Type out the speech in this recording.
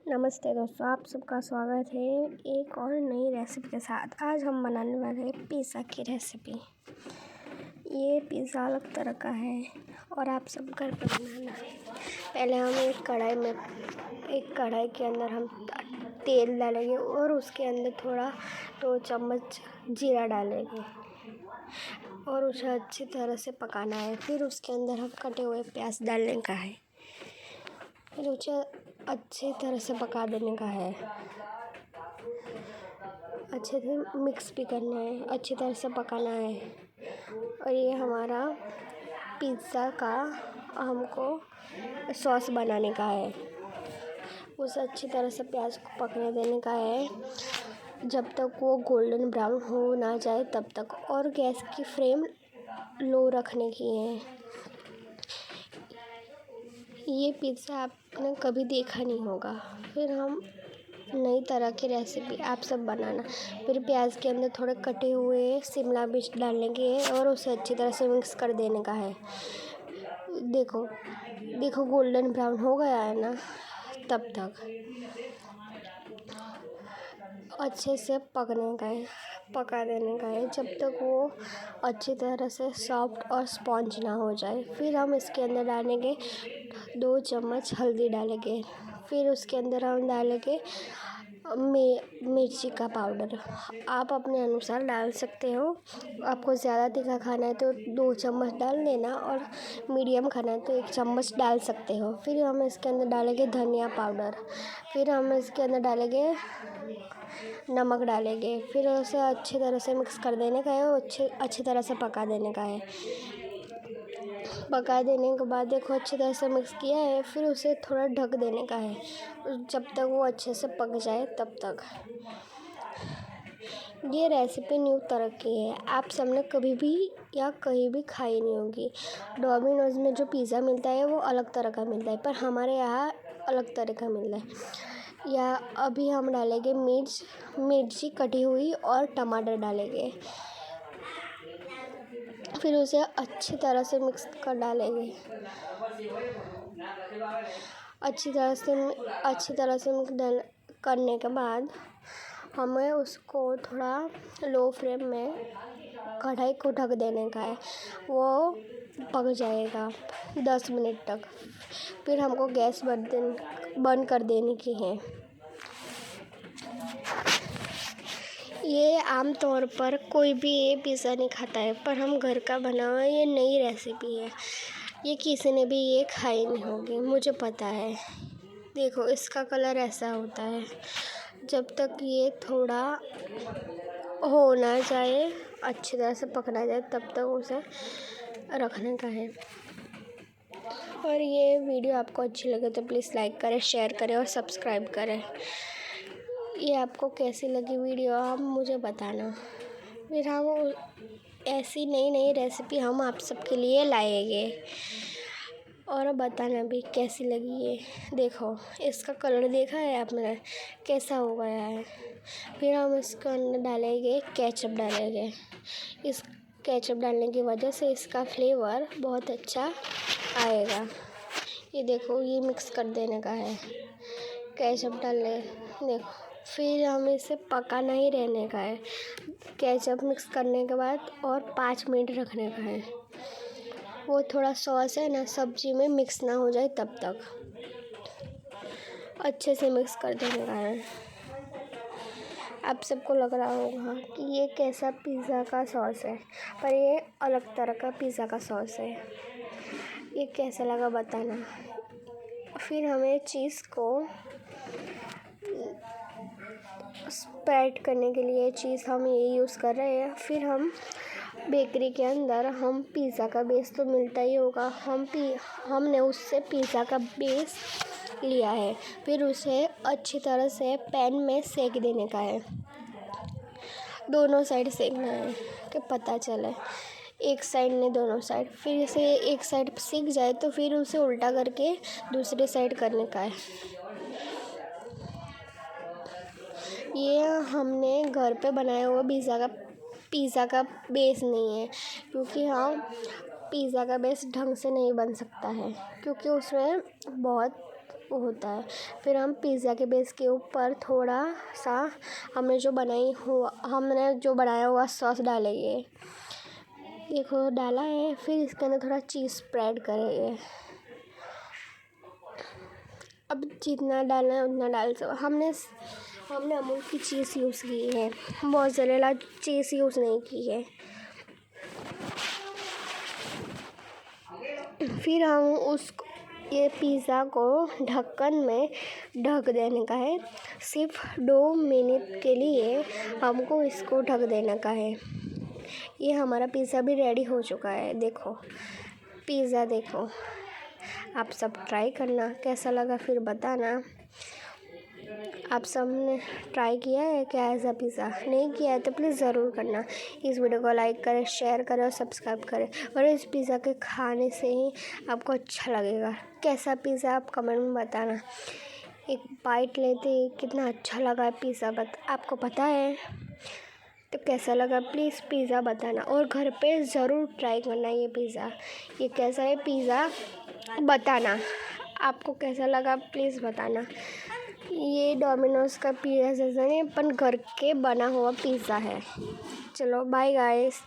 नमस्ते दोस्तों, आप सबका स्वागत है एक और नई रेसिपी के साथ। आज हम बनाने वाले हैं पिज़्ज़ा की रेसिपी। ये पिज़्ज़ा अलग तरह का है और आप सब घर पर बनाना है। पहले हम एक कढ़ाई के अंदर हम तेल डालेंगे और उसके अंदर थोड़ा 2 चम्मच जीरा डालेंगे और उसे अच्छी तरह से पकाना है। फिर उसके अंदर हम कटे हुए प्याज डालने का है, फिर उसे अच्छी तरह से पका देने का है। अच्छे से मिक्स भी करना है, अच्छी तरह से पकाना है। और ये हमारा पिज़्ज़ा का हमको सॉस बनाने का है। उसे अच्छी तरह से प्याज को पकने देने का है जब तक वो गोल्डन ब्राउन हो ना जाए तब तक, और गैस की फ्लेम लो रखने की है। ये पिज़्ज़ा आपने कभी देखा नहीं होगा। फिर हम नई तरह की रेसिपी आप सब बनाना। फिर प्याज के अंदर थोड़े कटे हुए शिमला मिर्च डालेंगे और उसे अच्छी तरह से मिक्स कर देने का है। देखो गोल्डन ब्राउन हो गया है ना, तब तक अच्छे से पका देने का है जब तक वो अच्छी तरह से सॉफ्ट और स्पॉन्ज ना हो जाए। फिर हम इसके अंदर डालेंगे 2 चम्मच हल्दी डालेंगे। फिर उसके अंदर हम डालेंगे मिर्ची का पाउडर। आप अपने अनुसार डाल सकते हो। आपको ज़्यादा तीखा खाना है तो 2 चम्मच डाल देना, और मीडियम खाना है तो 1 चम्मच डाल सकते हो। फिर हम इसके अंदर डालेंगे धनिया पाउडर। फिर हम इसके अंदर डालेंगे नमक डालेंगे। फिर उसे अच्छी तरह से मिक्स कर देने का है और अच्छी तरह से पका देने का है। पका देने के बाद देखो अच्छी तरह से मिक्स किया है, फिर उसे थोड़ा ढक देने का है जब तक वो अच्छे से पक जाए तब तक। ये रेसिपी न्यू तरह की है, आप सबने कभी भी या कहीं भी खाई नहीं होगी। डोमिनोज़ में जो पिज़्ज़ा मिलता है वो अलग तरह का मिलता है, पर हमारे यहाँ अलग तरह का मिलता है। या अभी हम डालेंगे मिर्ची कटी हुई और टमाटर डालेंगे। फिर उसे अच्छी तरह से मिक्स कर डालेंगे। अच्छी तरह से मिक्स करने के बाद हमें उसको थोड़ा लो फ्लेम में कढ़ाई को ढक देने का है। वो पक जाएगा 10 मिनट तक। फिर हमको गैस बंद कर देने की है। ये आम तौर पर कोई भी ये पिज़्ज़ा नहीं खाता है, पर हम घर का बना हुआ ये नई रेसिपी है। ये किसी ने भी ये खाई नहीं होगी, मुझे पता है। देखो इसका कलर ऐसा होता है। जब तक ये थोड़ा हो ना जाए, अच्छी तरह से पकना जाए, तब तक उसे रखने का है। और ये वीडियो आपको अच्छी लगे तो प्लीज़ लाइक करें, शेयर करें और सब्सक्राइब करें। ये आपको कैसी लगी वीडियो आप मुझे बताना। फिर हम ऐसी नई रेसिपी हम आप सबके लिए लाएंगे, और बताना भी कैसी लगी ये। देखो इसका कलर देखा है आपने कैसा हो गया है। फिर हम इसके अंदर डालेंगे केचप डालेंगे। इस केचप डालने की वजह से इसका फ्लेवर बहुत अच्छा आएगा। ये देखो ये मिक्स कर देने का है, केचप डालने। देखो फिर हमें इसे पकाना ही रहने का है। केचप मिक्स करने के बाद और 5 मिनट रखने का है। वो थोड़ा सॉस है ना सब्जी में मिक्स ना हो जाए तब तक अच्छे से मिक्स कर देने का है। आप सबको लग रहा होगा कि ये कैसा पिज़्ज़ा का सॉस है, पर ये अलग तरह का पिज़्ज़ा का सॉस है। ये कैसा लगा बताना। फिर हमें चीज़ को स्प्रेड करने के लिए चीज़ हम ये यूज़ कर रहे हैं। फिर हम बेकरी के अंदर हम पिज़्ज़ा का बेस तो मिलता ही होगा, हमने उससे पिज़्ज़ा का बेस लिया है। फिर उसे अच्छी तरह से पैन में सेक देने का है। दोनों साइड सेकना है कि पता चले, एक साइड ने दोनों साइड। फिर इसे एक साइड सीख जाए तो फिर उसे उल्टा करके दूसरे साइड करने का है। ये हमने घर पे बनाया हुआ पिज़्ज़ा का बेस नहीं है, क्योंकि पिज़्ज़ा का बेस ढंग से नहीं बन सकता है, क्योंकि उसमें बहुत होता है। फिर हम पिज़्ज़ा के बेस के ऊपर थोड़ा सा हमने जो बनाया हुआ सॉस डालेंगे। देखो डाला है। फिर इसके अंदर थोड़ा चीज़ स्प्रेड करेंगे। अब जितना डालना है उतना डाल सकते। हमने अमूल की चीज़ यूज़ की है, मोज़रेला चीज़ यूज़ नहीं की है। फिर हम ये पिज़्ज़ा को ढक्कन में ढक देने का है। सिर्फ 2 मिनट के लिए हमको इसको ढक देने का है। ये हमारा पिज़्ज़ा भी रेडी हो चुका है। देखो पिज़्ज़ा देखो। आप सब ट्राई करना, कैसा लगा फिर बताना। आप सब ने ट्राई किया है क्या ऐसा पिज़्ज़ा? नहीं किया है तो प्लीज़ ज़रूर करना। इस वीडियो को लाइक करें, शेयर करें और सब्सक्राइब करें। और इस पिज़्ज़ा के खाने से ही आपको अच्छा लगेगा। कैसा पिज़्ज़ा आप कमेंट में बताना। एक बाइट लेते ही कितना अच्छा लगा पिज़्ज़ा आपको पता है। तो कैसा लगा प्लीज़ पिज़्ज़ा बताना और घर पे ज़रूर ट्राई करना ये पिज़्ज़ा। ये कैसा है पिज़्ज़ा बताना। आपको कैसा लगा प्लीज़ बताना। ये डोमिनोज़ का पिज़्ज़ा जैसा नहीं, पर घर के बना हुआ पिज़्ज़ा है। चलो बाय गाइस।